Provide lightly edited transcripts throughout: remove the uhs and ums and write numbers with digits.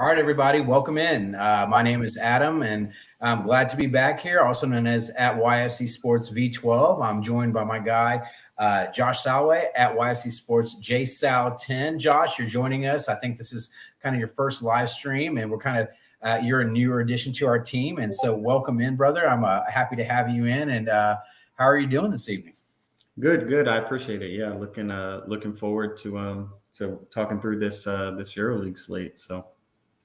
right, everybody, welcome in. My name is Adam, and I'm glad to be back here, also known as at YFC Sports V12. I'm joined by my guy, Josh Salway at YFC Sports JSal10. Josh, you're joining us. I think this is kind of your first live stream, and we're kind of you're a newer addition to our team, and so welcome in, brother. I'm happy to have you in. And how are you doing this evening? Good. I appreciate it. Yeah, looking forward to talking through this Euroleague slate. So.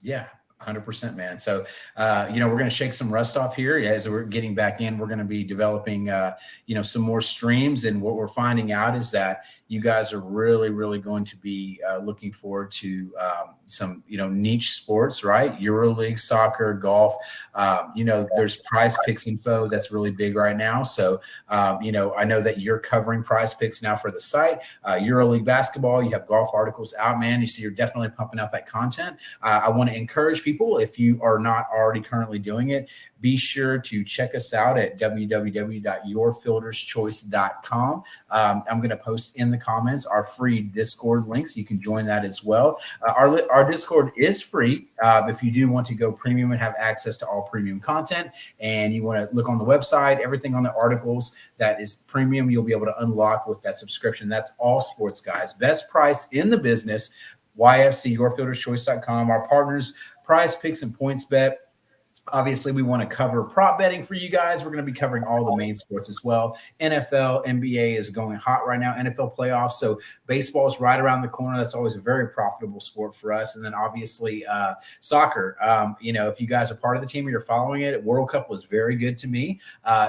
Yeah, 100%, man. So, we're going to shake some rust off here as we're getting back in. We're going to be developing, some more streams. And what we're finding out is that you guys are really, really going to be looking forward to some, niche sports, right? Euroleague, soccer, golf. There's Prize Picks info that's really big right now. So, I know that you're covering Prize Picks now for the site. Euroleague basketball, you have golf articles out, man. You see, you're definitely pumping out that content. I want to encourage people, if you are not already currently doing it, be sure to check us out at www.yourfilterschoice.com. I'm going to post in the comments our free Discord links. You can join that as well. Our Discord is free. If you do want to go premium and have access to all premium content, and you want to look on the website, everything on the articles that is premium, you'll be able to unlock with that subscription. That's all sports, guys. Best price in the business. YFC, yourfilterschoice.com. Our partners, Prize Picks and PointsBet. Obviously, we want to cover prop betting for you guys. We're going to be covering all the main sports as well. NFL, NBA is going hot right now, NFL playoffs. So baseball is right around the corner. That's always a very profitable sport for us. And then obviously soccer. If you guys are part of the team or you're following it, World Cup was very good to me.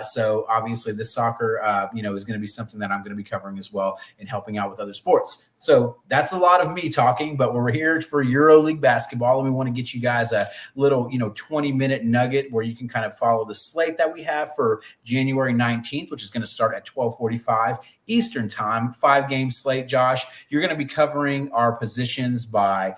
So obviously this soccer, is going to be something that I'm going to be covering as well and helping out with other sports. So that's a lot of me talking, but we're here for Euroleague basketball, and we want to get you guys a little, 20-minute nugget where you can kind of follow the slate that we have for January 19th, which is going to start at 12:45 Eastern time. 5-game slate, Josh. You're going to be covering our positions by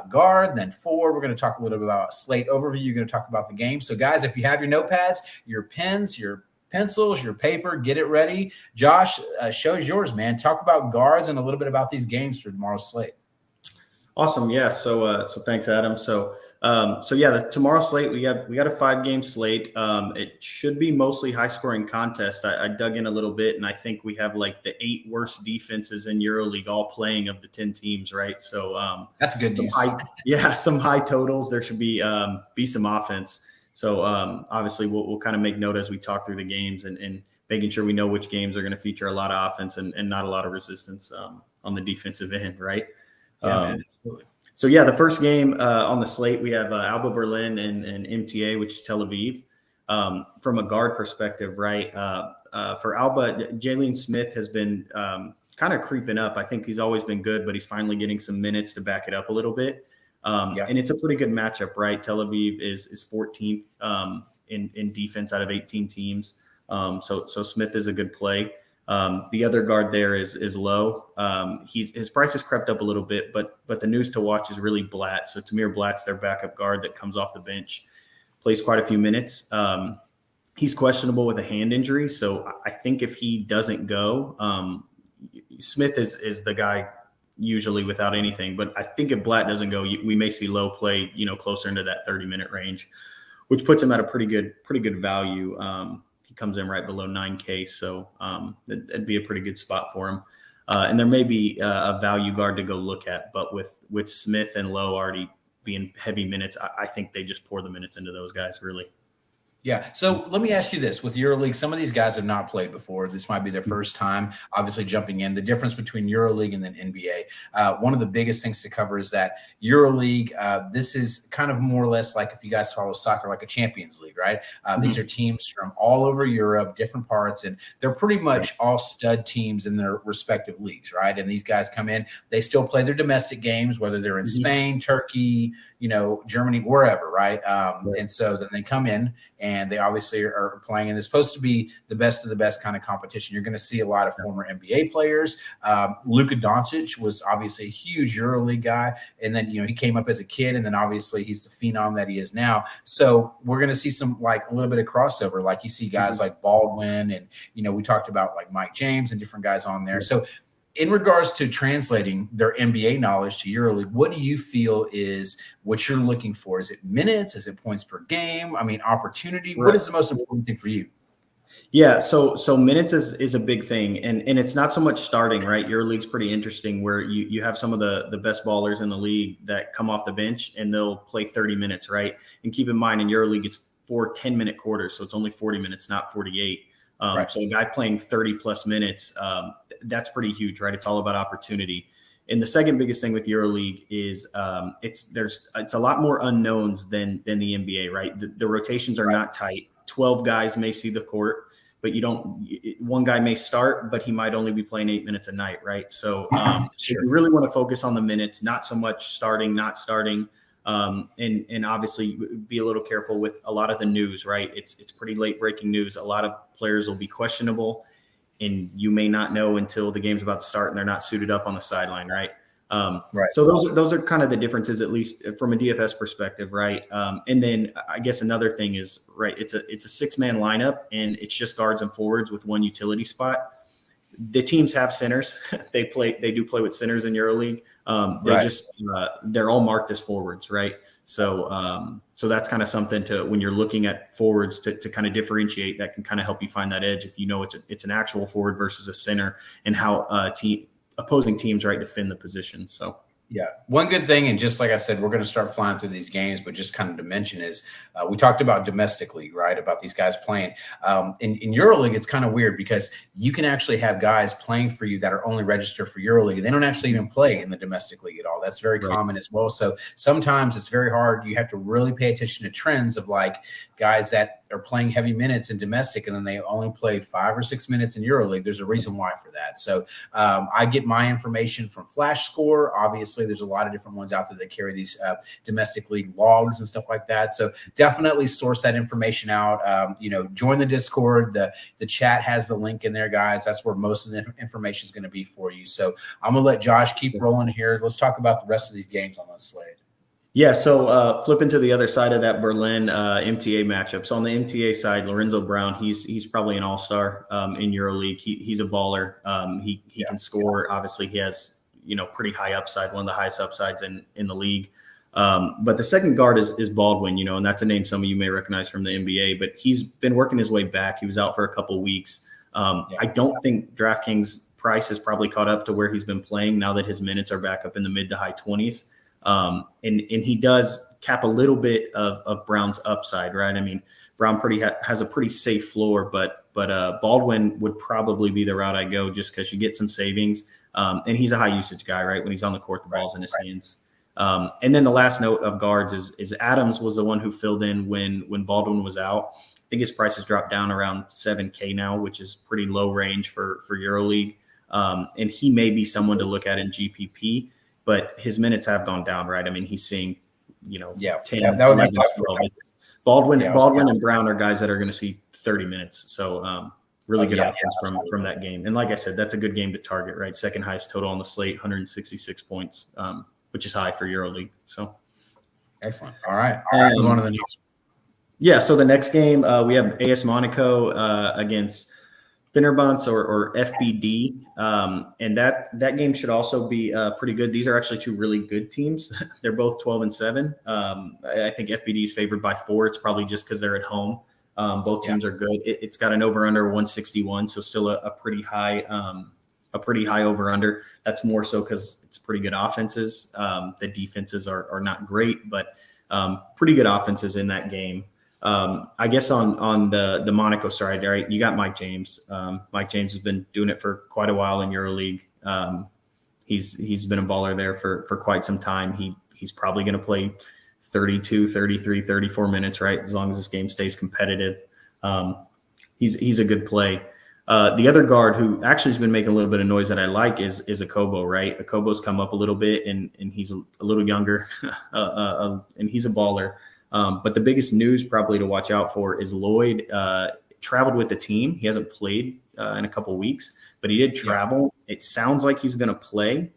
guard, then forward. We're going to talk a little bit about slate overview. You're going to talk about the game. So, guys, if you have your notepads, your pens, your pencils, your paper, get it ready. Josh, show's yours, man. Talk about guards and a little bit about these games for tomorrow's slate. Awesome. Yeah. So thanks, Adam. The tomorrow slate, we got a 5-game slate. It should be mostly high scoring contest. I dug in a little bit, and I think we have like the 8 worst defenses in EuroLeague all playing of the 10 teams. Right. So, that's good news. Some high totals. There should be some offense. So obviously we'll kind of make note as we talk through the games and making sure we know which games are going to feature a lot of offense and not a lot of resistance on the defensive end, right? Yeah, the first game on the slate, we have Alba Berlin and MTA, which is Tel Aviv. From a guard perspective, right? For Alba, Jalen Smith has been kind of creeping up. I think he's always been good, but he's finally getting some minutes to back it up a little bit. And it's a pretty good matchup, right? Tel Aviv is 14th in defense out of 18 teams. So Smith is a good play. The other guard there is Low. His price has crept up a little bit, but the news to watch is really Blatt. So Tamir Blatt's their backup guard that comes off the bench, plays quite a few minutes. He's questionable with a hand injury. So I think if he doesn't go, Smith is the guy usually without anything. But I think if Blatt doesn't go, we may see Low play, closer into that 30-minute range, which puts him at a pretty good value. He comes in right below 9K, so that'd be a pretty good spot for him. And there may be a value guard to go look at, but with Smith and Low already being heavy minutes, I think they just pour the minutes into those guys, really. Yeah. So let me ask you this. With EuroLeague, some of these guys have not played before. This might be their first time, obviously, jumping in. The difference between EuroLeague and then NBA, one of the biggest things to cover is that EuroLeague, this is kind of more or less like if you guys follow soccer, like a Champions League, right? These are teams from all over Europe, different parts, and they're pretty much all stud teams in their respective leagues, right? And these guys come in, they still play their domestic games, whether they're in Spain, Turkey, Germany, wherever, right? And so then they come in and they obviously are playing, and it's supposed to be the best of the best kind of competition. You're going to see a lot of former NBA players. Luka Doncic was obviously a huge EuroLeague guy, and then he came up as a kid, and then obviously he's the phenom that he is now. So we're going to see some a little bit of crossover, like you see guys like Baldwin, and we talked about like Mike James and different guys on there. So in regards to translating their NBA knowledge to EuroLeague, what do you feel is what you're looking for? Is it minutes? Is it points per game? I mean, opportunity? Right. What is the most important thing for you? Yeah, so minutes is a big thing, and it's not so much starting, right? EuroLeague's pretty interesting, where you have some of the best ballers in the league that come off the bench and they'll play 30 minutes, right? And keep in mind, in EuroLeague it's 4 10-minute quarters, so it's only 40 minutes, not 48. Right. So a guy playing 30 plus minutes, that's pretty huge, right? It's all about opportunity. And the second biggest thing with EuroLeague is it's a lot more unknowns than the NBA, right? The rotations are not tight. 12 guys may see the court, but one guy may start, but he might only be playing 8 minutes a night, right? So, so you really want to focus on the minutes, not so much starting, not starting. And obviously be a little careful with a lot of the news, right? It's pretty late breaking news. A lot of players will be questionable, and you may not know until the game's about to start and they're not suited up on the sideline, right? Right. So those are kind of the differences, at least from a DFS perspective, right? And then I guess another thing is, right, it's a 6-man lineup, and it's just guards and forwards with one utility spot. The teams have centers. They do play with centers in EuroLeague. They're all marked as forwards, right? So so that's kind of something to, when you're looking at forwards, to kind of differentiate. That can kind of help you find that edge if you know it's an actual forward versus a center, and how opposing teams, right, defend the position. So yeah, one good thing, and just like I said, we're going to start flying through these games, but just kind of to mention is we talked about domestic league, right, about these guys playing. In EuroLeague, it's kind of weird because you can actually have guys playing for you that are only registered for EuroLeague, and they don't actually even play in the domestic league at all. That's very common as well. So sometimes it's very hard. You have to really pay attention to trends of like guys that are playing heavy minutes in domestic, and then they only played 5 or 6 minutes in EuroLeague. There's a reason why for that. So I get my information from Flash Score. Obviously, there's a lot of different ones out there that carry these domestic league logs and stuff like that. So definitely source that information out. Join the Discord. The chat has the link in there, guys. That's where most of the information is going to be for you. So I'm going to let Josh keep rolling here. Let's talk about the rest of these games on the slate. Yeah, so flipping to the other side of that Berlin MTA matchup. So on the MTA side, Lorenzo Brown, he's probably an all-star in EuroLeague. He's a baller. He can score. Obviously, he has pretty high upside, one of the highest upsides in the league. But the second guard is Baldwin, and that's a name some of you may recognize from the NBA. But he's been working his way back. He was out for a couple of weeks. I don't think DraftKings price has probably caught up to where he's been playing now that his minutes are back up in the mid to high 20s. And he does cap a little bit of Brown's upside, right? I mean, Brown has a pretty safe floor, but Baldwin would probably be the route I go, just because you get some savings. And he's a high usage guy, right? When he's on the court, the ball's in his hands. And then the last note of guards is Adams was the one who filled in when Baldwin was out. I think his price has dropped down around $7K now, which is pretty low range for EuroLeague. And he may be someone to look at in GPP. But his minutes have gone down, right? I mean, he's seeing, 10, that was 11, 12. Baldwin and Brown are guys that are going to see 30 minutes. So really good options from that game. And like I said, that's a good game to target, right? Second highest total on the slate, 166 points, which is high for EuroLeague. So excellent. All right. Move on to the next. Yeah. So the next game, we have AS Monaco against Fenerbahce or FBD, and that game should also be pretty good. These are actually two really good teams. They're both 12-7. I think FBD is favored by 4. It's probably just because they're at home. Both teams are good. It's got an over/under 161, so still a pretty high over/under. That's more so because it's pretty good offenses. The defenses are not great, but pretty good offenses in that game. I guess on the Monaco side, right, you got Mike James. Mike James has been doing it for quite a while in EuroLeague. He's been a baller there for quite some time. He's probably going to play 32, 33, 34 minutes, right, as long as this game stays competitive. He's a good play. The other guard who actually has been making a little bit of noise that I like is Akobo, right? Akobo's come up a little bit, and he's a little younger, and he's a baller. But the biggest news probably to watch out for is Lloyd traveled with the team. He hasn't played in a couple of weeks, but he did travel. It sounds like he's going to play.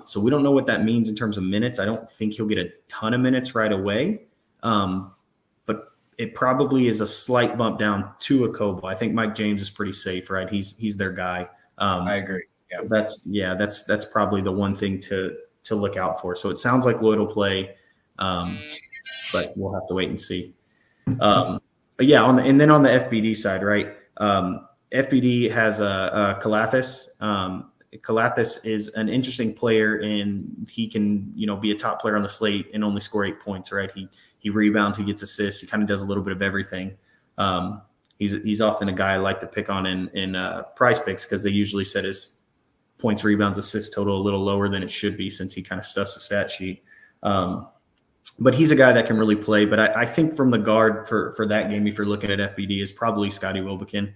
So we don't know what that means in terms of minutes. I don't think he'll get a ton of minutes right away. But it probably is a slight bump down to Akobo. I think Mike James is pretty safe, right? He's their guy. I agree. That's probably the one thing to look out for. So it sounds like Lloyd will play, but we'll have to wait and see. But yeah, and then on the FBD side, right? FBD has Kalathis. Kalathis is an interesting player, and he can, be a top player on the slate and only score 8 points, right? He rebounds, he gets assists, he kind of does a little bit of everything. He's often a guy I like to pick on in price picks because they usually set his points, rebounds, assists total a little lower than it should be since he kind of stuffs the stat sheet. But he's a guy that can really play. But I think from the guard for that game, if you're looking at FBD, is probably Scotty Wilbekin.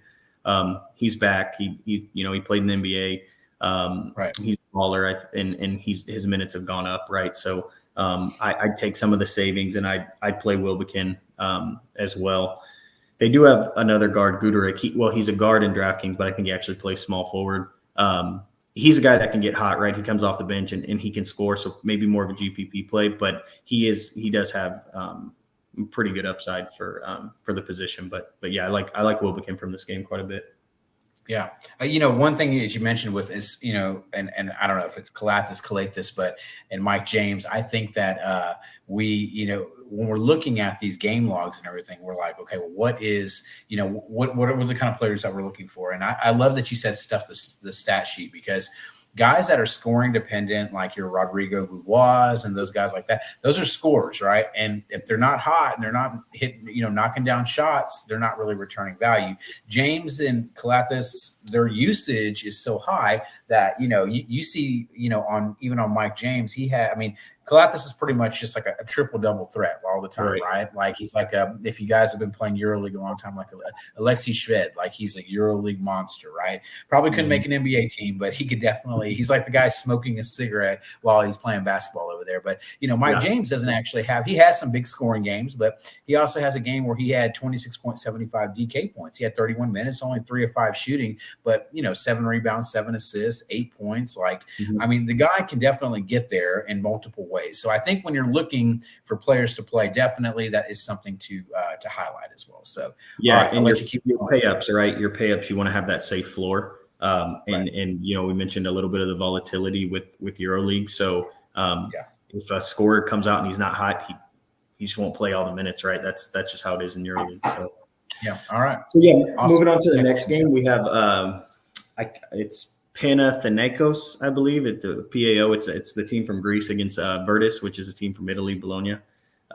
He's back. He played in the NBA. Right. He's a baller, and his minutes have gone up, right? So I'd take some of the savings, and I'd play Wilbekin as well. They do have another guard, Guduric. He's a guard in DraftKings, but I think he actually plays small forward. He's a guy that can get hot, right? He comes off the bench and he can score, so maybe more of a GPP play, but he does have pretty good upside for the position. But yeah, I like Wilbekin from this game quite a bit. Yeah. One thing that you mentioned with is, and I don't know if it's Kalathis, but and Mike James, I think that when we're looking at these game logs and everything, we're like, okay, well, what is, what are the kind of players that we're looking for? And I love that you said stuff the stat sheet, because guys that are scoring dependent, like your Rodrigo Boubois and those guys like that, those are scorers, right? And if they're not hot and they're not hitting, knocking down shots, they're not really returning value. James and Kalathis, their usage is so high that, you see, on Mike James, Kalathis is pretty much just like a triple-double threat all the time, right? Like he's like if you guys have been playing Euroleague a long time, like Alexei Shved, like he's a Euroleague monster, right? Probably couldn't make an NBA team, but he could definitely – he's like the guy smoking a cigarette while he's playing basketball over there. But, Mike James doesn't actually have – he has some big scoring games, but he also has a game where he had 26.75 DK points. He had 31 minutes, only 3 of 5 shooting, but, 7 rebounds, 7 assists, 8 points. Like, the guy can definitely get there in multiple ways. So I think when you're looking for players to play, definitely that is something to highlight as well. So yeah, right, and your pay-ups, right? Your pay-ups, you want to have that safe floor. And we mentioned a little bit of the volatility with Euroleague. So if a scorer comes out and he's not hot, he just won't play all the minutes, right? That's just how it is in Euroleague. So yeah, all right. So awesome. Moving on to the next game, we have it's Panathinaikos, I believe. It's the PAO. It's the team from Greece against Virtus, which is a team from Italy, Bologna.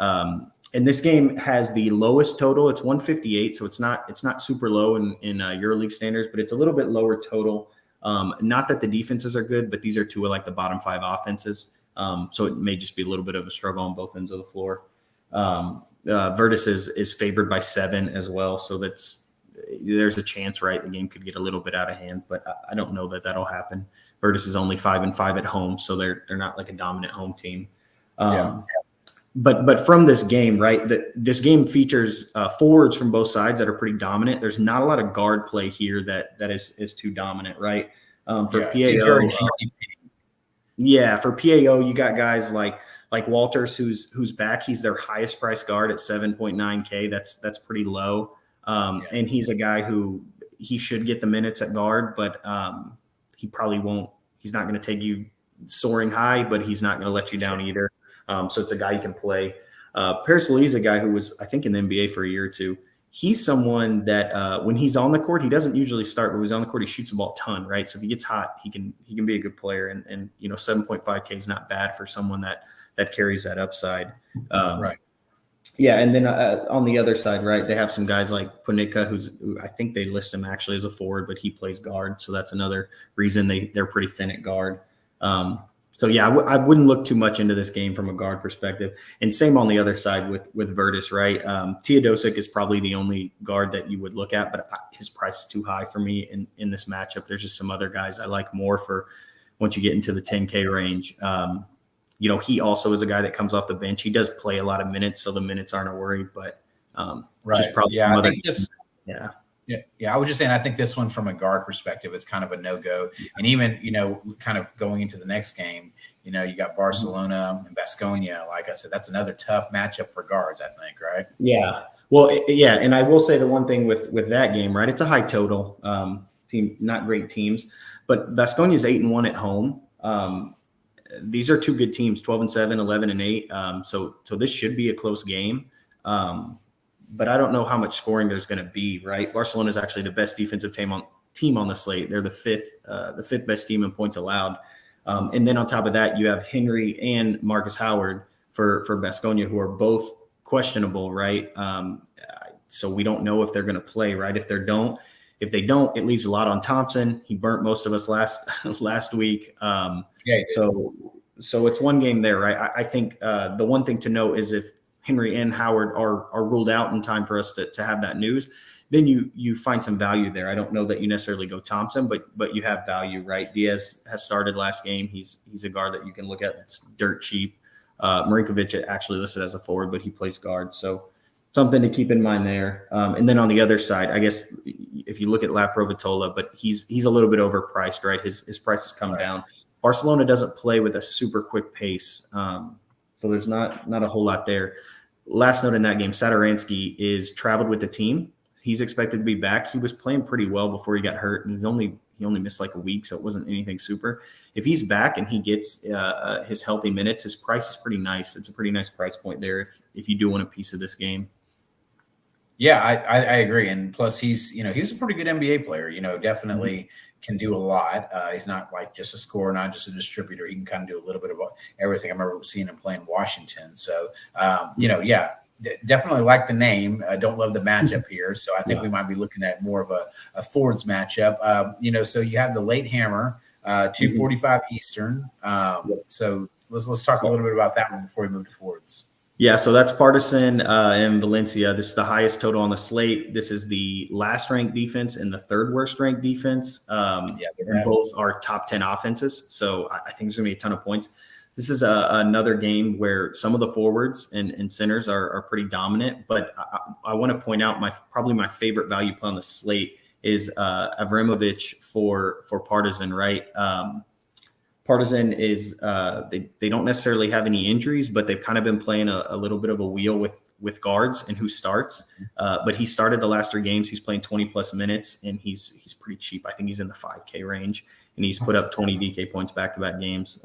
And this game has the lowest total. It's 158, so it's not super low in EuroLeague standards, but it's a little bit lower total. Not that the defenses are good, but these are two of like the bottom 5 offenses. So it may just be a little bit of a struggle on both ends of the floor. Virtus is favored by 7 as well, so there's a chance, right? The game could get a little bit out of hand, but I don't know that that'll happen. Virtus is only 5-5 at home, so they're not like a dominant home team. But from this game, right? This game features forwards from both sides that are pretty dominant. There's not a lot of guard play here that is too dominant, right? For PAO, for PAO, you got guys like Walters, who's back. He's their highest price guard at 7.9K. That's pretty low. And he's a guy who he should get the minutes at guard, but he probably won't. He's not going to take you soaring high, but he's not going to let you down either. So it's a guy you can play. Paris Lee is a guy who was, I think, in the NBA for a year or two. He's someone that when he's on the court, he doesn't usually start, but when he's on the court, he shoots the ball a ton, right? So if he gets hot, he can be a good player. And 7.5K is not bad for someone that carries that upside. Right. Yeah, and then on the other side, right, they have some guys like Punica, who I think they list him actually as a forward, but he plays guard, so that's another reason they're pretty thin at guard. So yeah, I wouldn't look too much into this game from a guard perspective. And same on the other side with Virtus, right? Teodosic is probably the only guard that you would look at, but his price is too high for me in this matchup. There's just some other guys I like more for once you get into the 10K range. He also is a guy that comes off the bench. He does play a lot of minutes, so the minutes aren't a worry, but just probably some other. Yeah, I was just saying, I think this one from a guard perspective is kind of a no-go. And even, kind of going into the next game, you got Barcelona and Baskonia. Like I said, that's another tough matchup for guards, I think, right? Yeah. Well, and I will say the one thing with that game, right, it's a high total team, not great teams. But Baskonia is 8-1 at home. These are two good teams, 12-7, 11-8. So this should be a close game. But I don't know how much scoring there's going to be, right? Barcelona is actually the best defensive team on the slate. They're the fifth best team in points allowed. And then on top of that, you have Henry and Marcus Howard for Baskonia, who are both questionable, right? So we don't know if they're going to play, right? If they don't, it leaves a lot on Thompson. He burnt most of us last week. So it's one game there, right? I think the one thing to note is if Henry and Howard are ruled out in time for us to have that news, then you find some value there. I don't know that you necessarily go Thompson, but you have value, right? Diaz has started last game. He's a guard that you can look at that's dirt cheap. Marinkovic actually listed as a forward, but he plays guard. So something to keep in mind there. And then on the other side, I guess if you look at Laprovitola, but he's a little bit overpriced, right? His price has come down. Barcelona doesn't play with a super quick pace. So there's not a whole lot there. Last note in that game, Satoransky is traveled with the team. He's expected to be back. He was playing pretty well before he got hurt, and he only missed like a week, so it wasn't anything super. If he's back and he gets his healthy minutes, his price is pretty nice. It's a pretty nice price point there if you do want a piece of this game. Yeah, I agree. And plus he's a pretty good NBA player, definitely can do a lot. He's not like just a scorer, not just a distributor. He can kind of do a little bit of everything. I remember seeing him play in Washington. So, definitely like the name. I don't love the matchup here. So I think we might be looking at more of a forwards matchup. So you have the late hammer, 2:45 Eastern. So let's talk a little bit about that one before we move to forwards. Yeah, so that's Partizan and Valencia. This is the highest total on the slate. This is the last ranked defense and the third worst ranked defense. And both are top 10 offenses. So I think there's going to be a ton of points. This is another game where some of the forwards and centers are pretty dominant. But I want to point out probably my favorite value play on the slate is Avramovic for Partizan, right? Partizan is they don't necessarily have any injuries, but they've kind of been playing a little bit of a wheel with guards and who starts. But he started the last 3 games. He's playing 20 plus minutes, and he's pretty cheap. I think he's in the 5K range, and he's put up 20 DK points back-to-back games.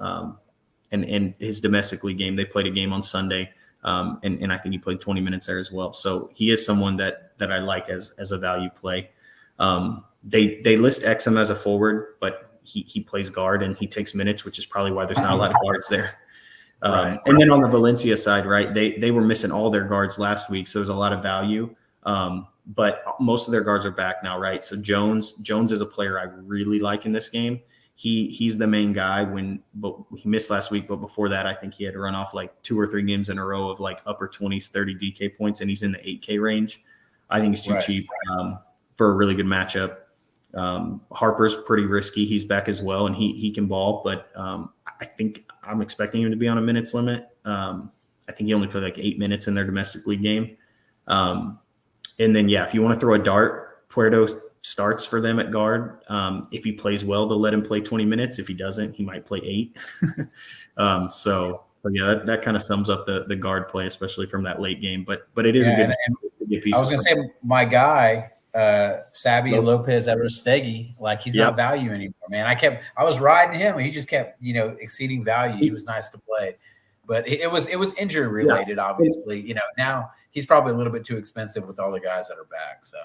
And his domestic league game, they played a game on Sunday, and I think he played 20 minutes there as well. So he is someone that I like as a value play. They list Exum as a forward, but he plays guard and he takes minutes, which is probably why there's not a lot of guards there. And then on the Valencia side, right, they were missing all their guards last week, so there's a lot of value. But most of their guards are back now, right? So Jones is a player I really like in this game. He's the main guy but he missed last week, but before that, I think he had to run off like 2 or 3 games in a row of like upper 20s, 30 DK points, and he's in the 8K range. I think he's too cheap for a really good matchup. Harper's pretty risky. He's back as well, and he can ball, but I think I'm expecting him to be on a minutes limit. I think he only played like 8 minutes in their domestic league game. And then, if you want to throw a dart, Puerto starts for them at guard. If he plays well, they'll let him play 20 minutes. If he doesn't, he might play 8. That kind of sums up the guard play, especially from that late game. But it is a good piece. I was going to say, my guy, Sabi Lopez Aristegi, like he's not value anymore, man. I was riding him, and he just kept, exceeding value. He was nice to play, but it was injury related, obviously. Now he's probably a little bit too expensive with all the guys that are back. So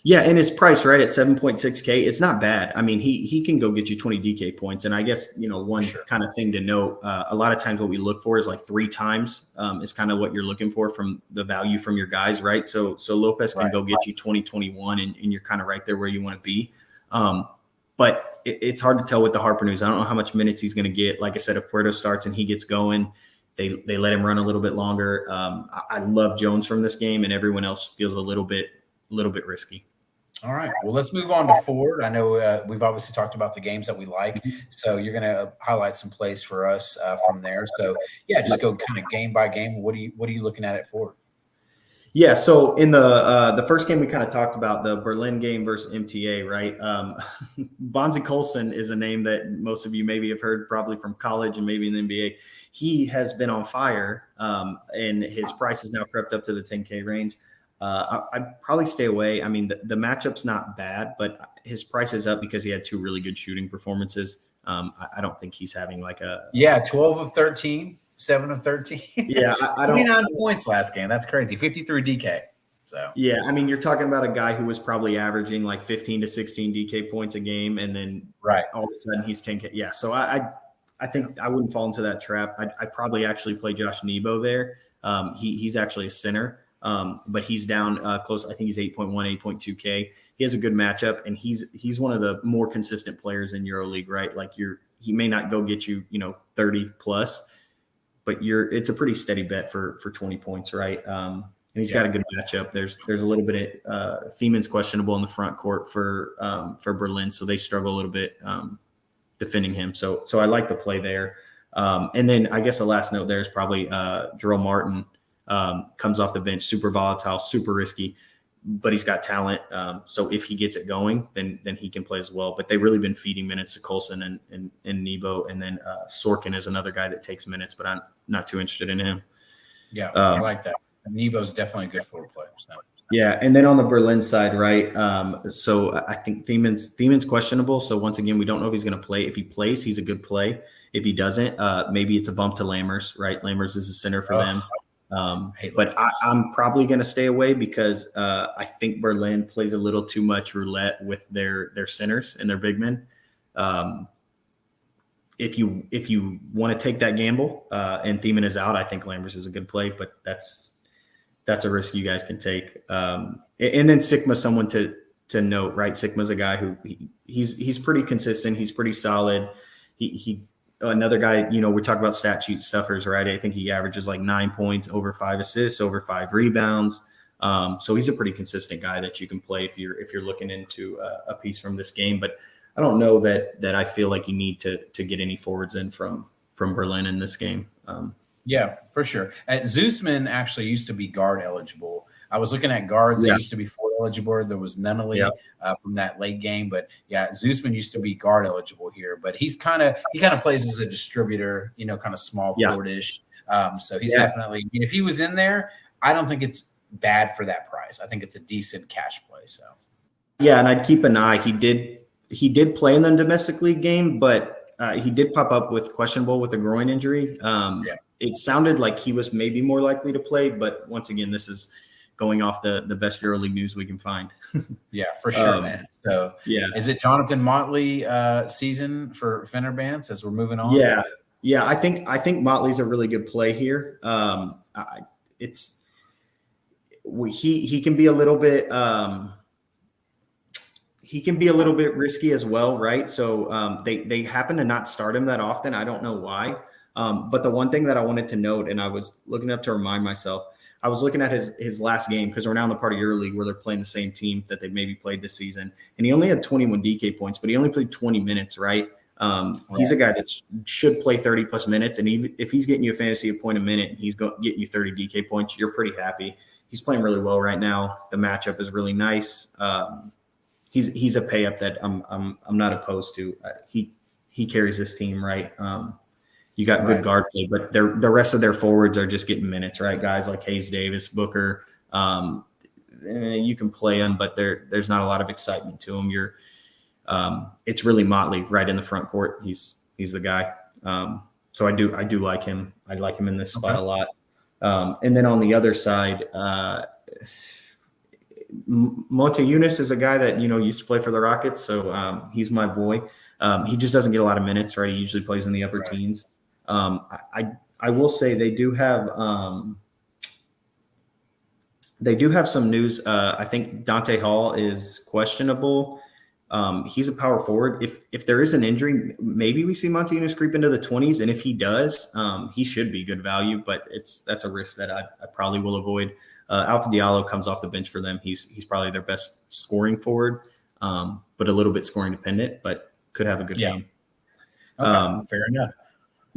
and his price right at 7.6K, it's not bad. I mean, he can go get you 20 DK points, and I guess one kind of thing to note. A lot of times, what we look for is like 3 times is kind of what you're looking for from the value from your guys, right? So Lopez can go get you 20, 21, and you're kind of right there where you want to be. But it's hard to tell with the Harper news. I don't know how much minutes he's going to get. Like I said, if Puerto starts and he gets going, they let him run a little bit longer. I love Jones from this game, and everyone else feels a little bit risky. All right. Well, let's move on to forward. I know we've obviously talked about the games that we like, so you're going to highlight some plays for us from there. So just go kind of game by game. What are you looking at it for? Yeah. So in the first game we kind of talked about, the Berlin game versus MTA, right? Bonzi Colson is a name that most of you maybe have heard probably from college and maybe in the NBA. He has been on fire, and his price has now crept up to the 10K range. I'd probably stay away. I mean, the matchup's not bad, but his price is up because he had 2 really good shooting performances. I don't think he's having like a 12 of 13, 7 of 13. Yeah, I don't 29 points last game. That's crazy. 53 DK. So yeah, I mean, you're talking about a guy who was probably averaging like 15 to 16 DK points a game, and then all of a sudden he's 10K. Yeah, so I think I wouldn't fall into that trap. I'd probably actually play Josh Nebo there. He's actually a center, but he's down close. I think he's 8.1, 8.2K. He has a good matchup, and he's one of the more consistent players in EuroLeague, right? Like he may not go get you 30 plus, but it's a pretty steady bet for 20 points, right? And he's got a good matchup. There's a little bit of Thieman's questionable in the front court for Berlin, so they struggle a little bit defending him. So I like the play there. And then I guess the last note there is probably Jerome Martin comes off the bench, super volatile, super risky, but he's got talent. So if he gets it going, then he can play as well. But they've really been feeding minutes to Coulson and Nebo, and then Sorkin is another guy that takes minutes, but I'm not too interested in him. Yeah, I like that. Nebo's definitely a good forward player. So. Yeah, and then on the Berlin side, right? So I think Thieman's questionable. So once again, we don't know if he's going to play. If he plays, he's a good play. If he doesn't, maybe it's a bump to Lammers, right? Lammers is a center for them. But I'm probably going to stay away because I think Berlin plays a little too much roulette with their centers and their big men. If you want to take that gamble and Thiemann is out, I think Lammers is a good play, but that's a risk you guys can take. And then Sigma's someone to note, right? Sigma's a guy who he's pretty consistent. He's pretty solid. He another guy, we talk about stat sheet stuffers, right? I think he averages like 9 points, over 5 assists, over 5 rebounds. So he's a pretty consistent guy that you can play if you're looking into a piece from this game. But I don't know that I feel like you need to get any forwards in from Berlin in this game. Yeah, for sure. Zeusman actually used to be guard eligible. I was looking at guards that used to be forward eligible. There was Nunnally from that late game, but Zeusman used to be guard eligible here. But he kind of plays as a distributor, kind of small forwardish. So he's definitely. I mean, if he was in there, I don't think it's bad for that price. I think it's a decent cash play. So yeah, and I'd keep an eye. He did play in the domestic league game, but he did pop up with questionable with a groin injury. It sounded like he was maybe more likely to play, but once again, this is going off the best EuroLeague news we can find. Yeah, for sure, man. So is it Jonathan Motley season for Fenerbahce as we're moving on? Yeah. I think Motley's a really good play here. He can be a little bit risky as well, right? So they happen to not start him that often. I don't know why. But the one thing that I wanted to note, and I was looking up to remind myself, I was looking at his last game because we're now in the part of EuroLeague where they're playing the same team that they maybe played this season. And he only had 21 DK points, but he only played 20 minutes, right? He's a guy that should play 30 plus minutes. And if he's getting you a fantasy point a minute and he's getting you 30 DK points, you're pretty happy. He's playing really well right now. The matchup is really nice. He's a pay up that I'm not opposed to. He carries this team, right? You got good guard play, but the rest of their forwards are just getting minutes, right? Guys like Hayes Davis, Booker, you can play them, but there's not a lot of excitement to them. It's really Motley right in the front court. He's the guy. So I do like him. I like him in this spot a lot. And then on the other side, Monte Eunice is a guy that used to play for the Rockets, so he's my boy. He just doesn't get a lot of minutes, right? He usually plays in the upper teens. I will say they do have some news. I think Dante Hall is questionable. He's a power forward. If there is an injury, maybe we see Monte Eunice creep into the 20s, and if he does, he should be good value. But that's a risk that I probably will avoid. Alpha Diallo comes off the bench for them. He's probably their best scoring forward, but a little bit scoring dependent, but could have a good game. Okay, fair enough.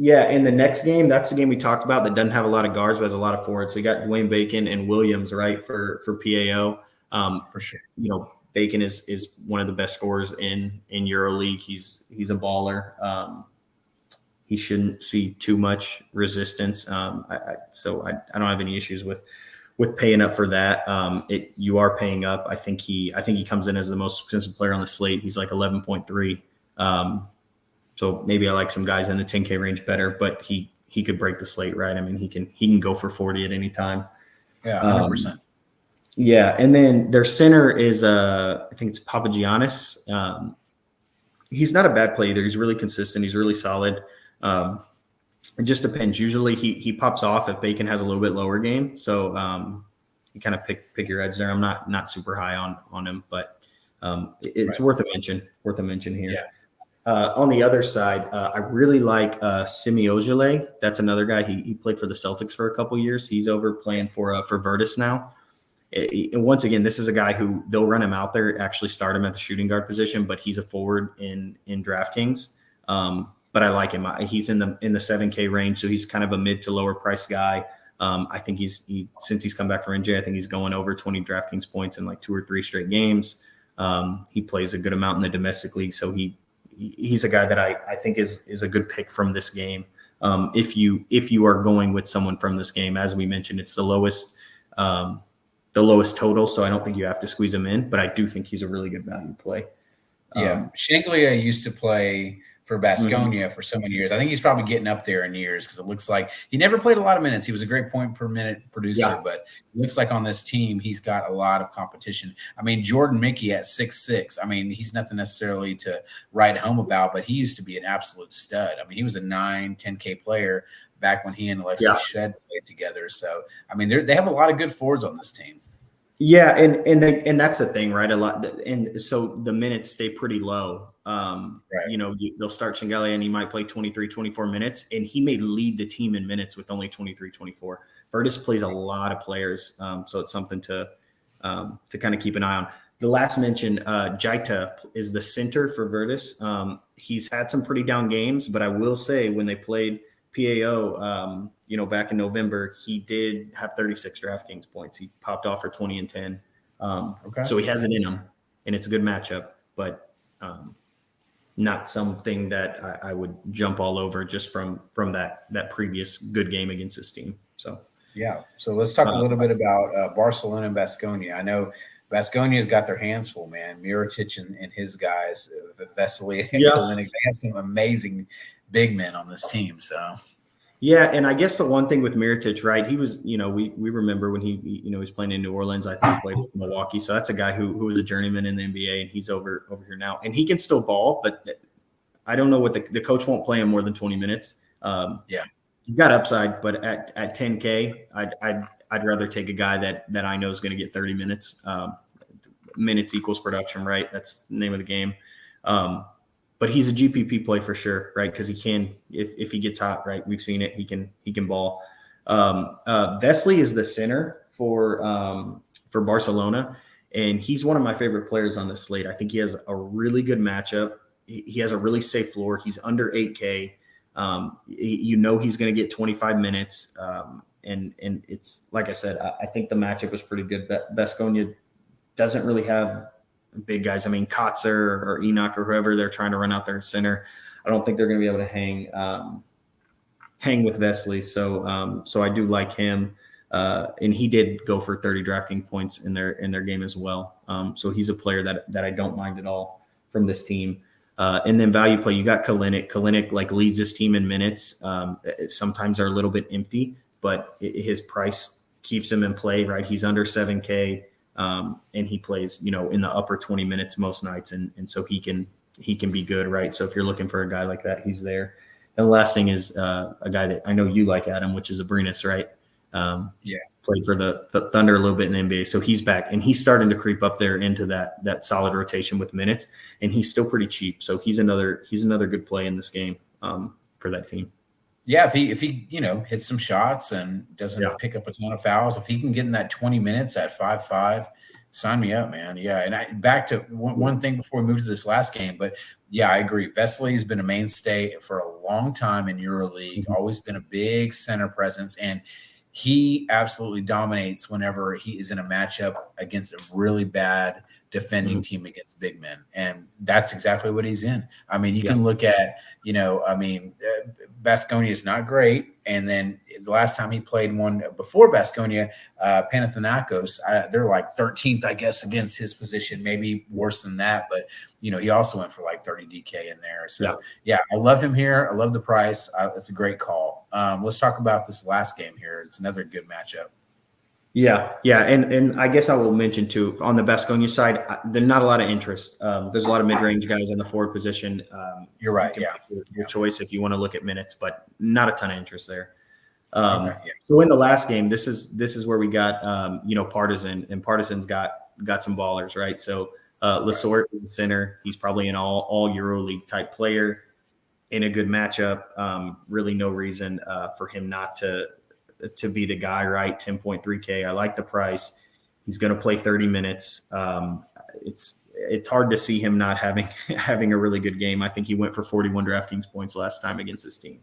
Yeah, in the next game, that's the game we talked about that doesn't have a lot of guards, but has a lot of forwards. So you got Dwayne Bacon and Williams, right, for PAO. For sure. Bacon is one of the best scorers in EuroLeague. He's a baller. He shouldn't see too much resistance. So I don't have any issues with with paying up for that, you are paying up. I think he comes in as the most expensive player on the slate. He's like 11.3. So maybe I like some guys in the 10K range better, but he could break the slate, right? I mean, he can go for 40 at any time. Yeah, 100%. Yeah, and then their center is I think it's Papagiannis. He's not a bad play either. He's really consistent. He's really solid. It just depends. Usually he pops off if Bacon has a little bit lower game. So you kind of pick your edge there. I'm not super high on him, but it's Right. worth a mention. Worth a mention here. Yeah. On the other side, I really like Semi Ojeleye. That's another guy. He played for the Celtics for a couple years. He's over playing for Virtus now. And once again, this is a guy who they'll run him out there, actually start him at the shooting guard position, but he's a forward in DraftKings. But I like him. He's in the 7K range, so he's kind of a mid to lower price guy. I think since he's come back from injury, I think he's going over 20 DraftKings points in like 2 or 3 straight games. He plays a good amount in the domestic league, so he's a guy that I think is a good pick from this game. If you are going with someone from this game, as we mentioned, it's the lowest total, so I don't think you have to squeeze him in, but I do think he's a really good value play. Yeah, Shanglia used to play for Baskonia for so many years. I think he's probably getting up there in years because it looks like he never played a lot of minutes. He was a great point per minute producer, but it looks like on this team he's got a lot of competition. I mean, Jordan Mickey at 6'6". I mean, he's nothing necessarily to write home about, but he used to be an absolute stud. I mean, he was a 10K player back when he and Alexi Shedd played together. So, I mean, they have a lot of good forwards on this team. Yeah, and that's the thing, right? A lot, and so the minutes stay pretty low. Right. They'll start Shangeli and he might play 23, 24 minutes, and he may lead the team in minutes with only 23, 24. Virtus plays a lot of players, so it's something to kind of keep an eye on. The last mention, Jaita is the center for Virtus. He's had some pretty down games, but I will say when they played PAO, back in November, he did have 36 DraftKings points. He popped off for 20 and 10. So he has it in him, and it's a good matchup, but not something that I would jump all over just from that previous good game against this team. So yeah. So let's talk a little bit about Barcelona and Baskonia. I know Baskonia's got their hands full, man. Mirotic and his guys, Vesely and Kalinic, they have some amazing big men on this team. So yeah, and I guess the one thing with Mirotic, right? He was, we remember when he was playing in New Orleans. I think he played with Milwaukee, so that's a guy who was a journeyman in the NBA, and he's over here now, and he can still ball, but I don't know what the coach won't play him more than 20 minutes. You've got upside, but at 10K, I'd rather take a guy that I know is going to get 30 minutes. Minutes equals production, right? That's the name of the game. But he's a GPP play for sure, right? Because he can, if he gets hot, right? We've seen it. He can ball. Vesely is the center for Barcelona, and he's one of my favorite players on the slate. I think he has a really good matchup. He has a really safe floor. He's under 8K. He's going to get 25 minutes, and it's like I said. I think the matchup was pretty good. Baskonia doesn't really have big guys. I mean, Kotzer or Enoch or whoever they're trying to run out there at center. I don't think they're going to be able to hang with Vesely. So I do like him. And he did go for 30 DraftKings points in their game as well. So he's a player that I don't mind at all from this team. And then value play, you got Kalinic. Kalinic like leads this team in minutes. Sometimes are a little bit empty, but his price keeps him in play, right? He's under 7K. And he plays, in the upper 20 minutes most nights. And so he can be good, right? So if you're looking for a guy like that, he's there. And the last thing is a guy that I know you like, Adam, which is Abrinas, right? Played for the Thunder a little bit in the NBA. So he's back, and he's starting to creep up there into that solid rotation with minutes, and he's still pretty cheap. So he's another good play in this game for that team. Yeah, if he hits some shots and doesn't pick up a ton of fouls, if he can get in that 20 minutes at 5'5", sign me up, man. Yeah, and back to one thing before we move to this last game, but yeah, I agree. Vesely has been a mainstay for a long time in Euroleague, always been a big center presence, and he absolutely dominates whenever he is in a matchup against a really bad defending team against big men. And that's exactly what he's in. I mean, you can look at, Baskonia is not great. And then the last time he played one before Baskonia, Panathinaikos, they're like 13th, I guess, against his position, maybe worse than that. But, he also went for like 30 DK in there. So, yeah, I love him here. I love the price. It's a great call. Let's talk about this last game here. It's another good matchup. Yeah. And I guess I will mention too, on the Baskonia side, there's not a lot of interest. There's a lot of mid-range guys in the forward position. You're right. Your choice if you want to look at minutes, but not a ton of interest there. Okay, So in the last game, this is where we got Partisan, and Partisan's got some ballers, right? So Lessort in the center, he's probably an all EuroLeague type player in a good matchup. Really no reason for him not to be the guy, right? 10.3K. I like the price. He's going to play 30 minutes. It's hard to see him not having a really good game. I think he went for 41 DraftKings points last time against his team.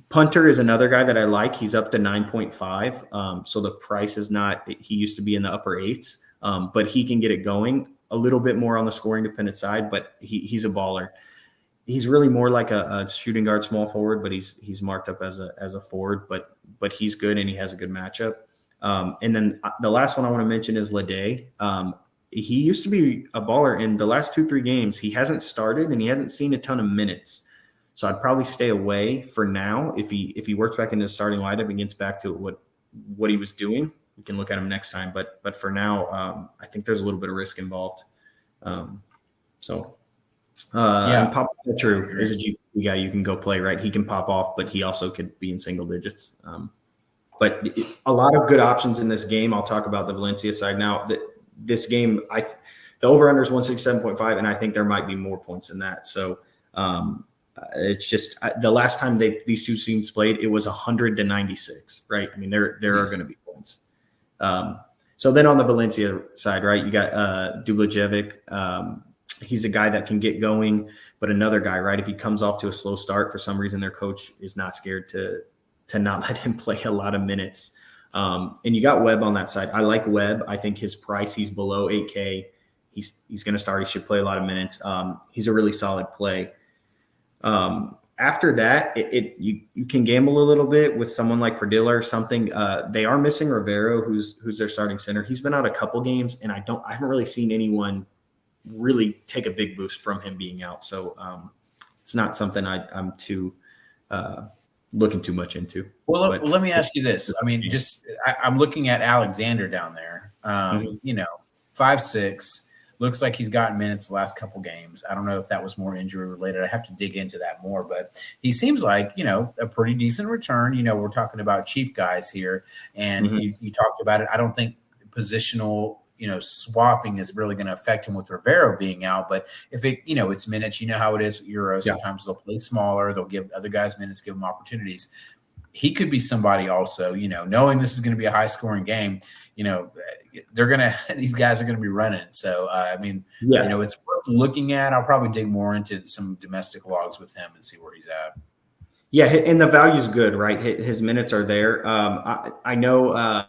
Punter is another guy that I like. He's up to 9.5. So the price is not, he used to be in the upper eights, but he can get it going a little bit more on the scoring dependent side, but he's a baller. He's really more like a shooting guard, small forward, but he's marked up as a forward, but he's good and he has a good matchup. And then the last one I want to mention is Lede. He used to be a baller in the last 2-3 games. He hasn't started and he hasn't seen a ton of minutes. So I'd probably stay away for now. If he works back into the starting lineup and gets back to what he was doing, we can look at him next time. But for now, I think there's a little bit of risk involved. And Papa Petru is a GP guy you can go play, right? He can pop off, but he also could be in single digits. But a lot of good options in this game. I'll talk about the Valencia side now. This game, the over-under is 167.5, and I think there might be more points than that. So it's just the last time these two teams played, it was 100-96, right? I mean, there are going to be points. So then on the Valencia side, right, you got Dublajevic. He's a guy that can get going, but another guy, right? If he comes off to a slow start, for some reason, their coach is not scared to not let him play a lot of minutes. And you got Webb on that side. I like Webb. I think his price, he's below 8K. He's going to start. He should play a lot of minutes. He's a really solid play. After that, you can gamble a little bit with someone like Perdilla or something. They are missing Rivero, who's their starting center. He's been out a couple games, and I haven't really seen anyone really take a big boost from him being out. So it's not something I'm too looking too much into. Well, let me ask you this. I mean, I'm looking at Alexander down there. 5'6", looks like he's gotten minutes the last couple games. I don't know if that was more injury related. I have to dig into that more, but he seems like, a pretty decent return. We're talking about cheap guys here, and you talked about it. I don't think positional swapping is really going to affect him with Rivero being out. But if it's minutes, how it is with Euro. Sometimes they'll play smaller. They'll give other guys minutes, give them opportunities. He could be somebody also, knowing this is going to be a high scoring game, these guys are going to be running. So, it's worth looking at. I'll probably dig more into some domestic logs with him and see where he's at. Yeah. And the value's good, right? His minutes are there. I know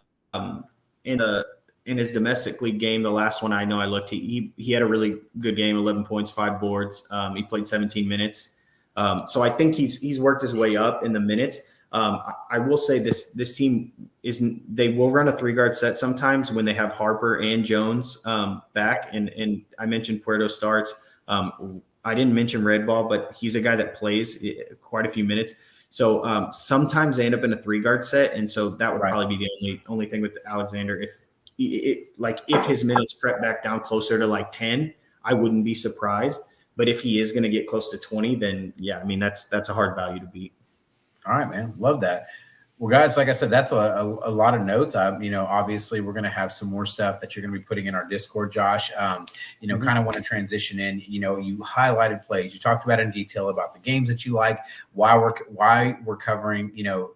in his domestic league game, the last one I know I looked, he had a really good game, 11 points, 5 boards. He played 17 minutes. So I think he's worked his way up in the minutes. I will say this team they will run a 3-guard set sometimes when they have Harper and Jones back. And I mentioned Puerto starts. I didn't mention Red Ball, but he's a guy that plays quite a few minutes. So sometimes they end up in a 3-guard set. And so that would probably be the only thing with Alexander. If his minutes crept back down closer to like 10, I wouldn't be surprised. But if he is going to get close to 20, then that's a hard value to beat. All right, man. Love that. Well, guys, like I said, that's a lot of notes. Obviously we're going to have some more stuff that you're going to be putting in our Discord, Josh. Kind of want to transition in, you highlighted plays. You talked about in detail about the games that you like, why we're covering,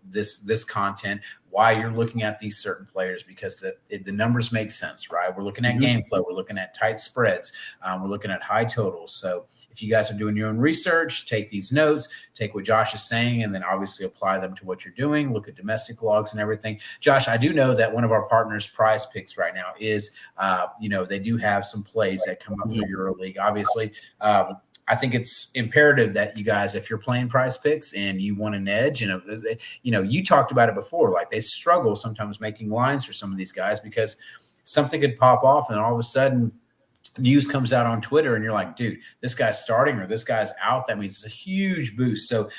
this content, why you're looking at these certain players, because the numbers make sense, right? We're looking at game flow. We're looking at tight spreads. We're looking at high totals. So if you guys are doing your own research, take these notes, take what Josh is saying, and then obviously apply them to what you're doing. Look at domestic logs and everything. Josh, I do know that one of our partners, Prize Picks, right now is, they do have some plays that come up for EuroLeague. Obviously, I think it's imperative that you guys, if you're playing Prize Picks and you want an edge, you talked about it before, like they struggle sometimes making lines for some of these guys because something could pop off and all of a sudden news comes out on Twitter and you're like, dude, this guy's starting or this guy's out. That means it's a huge boost. So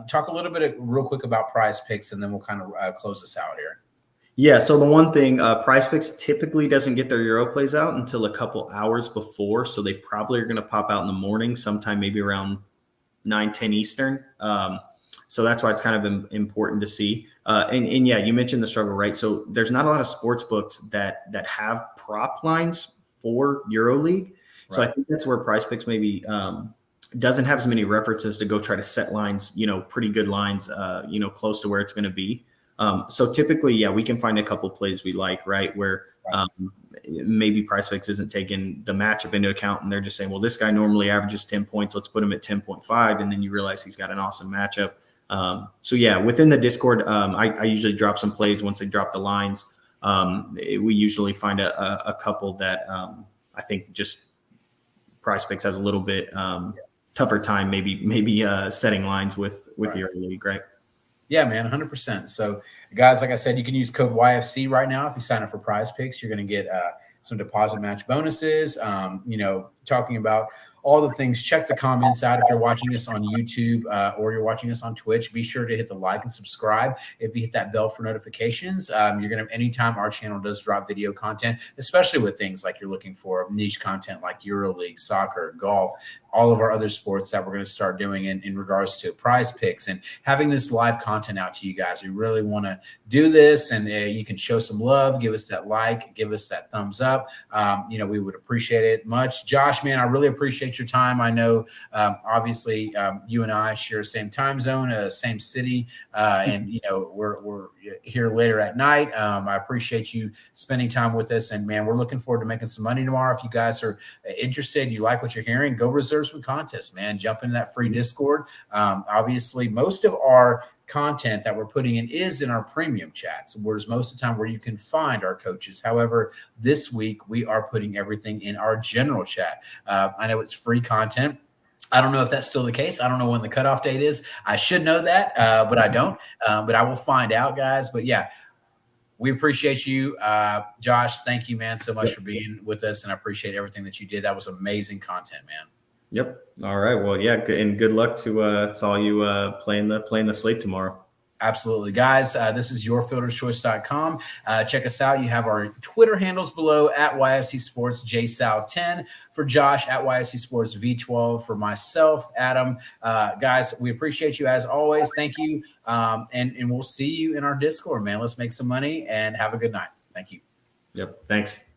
talk a little bit real quick about Prize Picks and then we'll kind of close this out here. Yeah, so the one thing, Prize Picks typically doesn't get their Euro plays out until a couple hours before, so they probably are going to pop out in the morning, sometime maybe around 9-10 Eastern. So that's why it's kind of important to see. And yeah, you mentioned the struggle, right? So there's not a lot of sports books that have prop lines for Euroleague. So I think that's where Prize Picks maybe doesn't have as many references to go try to set lines, pretty good lines, close to where it's going to be. So typically, yeah, we can find a couple plays we like, right? Where maybe Prize Picks isn't taking the matchup into account and they're just saying, well, this guy normally averages 10 points. Let's put him at 10.5. And then you realize he's got an awesome matchup. So yeah, within the Discord, I usually drop some plays once they drop the lines. We usually find a couple that I think just Prize Picks has a little bit tougher time, maybe setting lines with Euroleague, right? Yeah, man, 100%. So, guys, like I said, you can use code YFC right now. If you sign up for Prize Picks, you're going to get some deposit match bonuses. Talking about all the things. Check the comments out if you're watching us on YouTube or you're watching us on Twitch. Be sure to hit the like and subscribe. If you hit that bell for notifications, you're going to, anytime our channel does drop video content, especially with things like you're looking for niche content like EuroLeague, soccer, golf, all of our other sports that we're going to start doing in regards to Prize Picks and having this live content out to you guys. We really want to do this, and you can show some love, give us that like, give us that thumbs up. We would appreciate it much. Josh, man, I really appreciate your time. I know, obviously, you and I share the same time zone, same city, and we're here later at night. I appreciate you spending time with us, and man, we're looking forward to making some money tomorrow. If you guys are interested, you like what you're hearing, go reserve some contests, man. Jump into that free Discord. Obviously, most of our content that we're putting in is in our premium chats, whereas most of the time where you can find our coaches. However, this week we are putting everything in our general chat. I know it's free content. I don't know if that's still the case. I don't know when the cutoff date is. I should know that, but I don't. But I will find out, guys. But yeah, we appreciate you. Josh, thank you, man, so much for being with us, and I appreciate everything that you did. That was amazing content, man. Yep. All right. Well, yeah, and good luck to all you playing the slate tomorrow. Absolutely. Guys, this is yourfilterschoice.com. Check us out. You have our Twitter handles below at YFC Sports JSal10, for Josh at YFC Sports V12, for myself, Adam. Guys, we appreciate you as always. Thank you. And we'll see you in our Discord, man. Let's make some money and have a good night. Thank you. Yep. Thanks.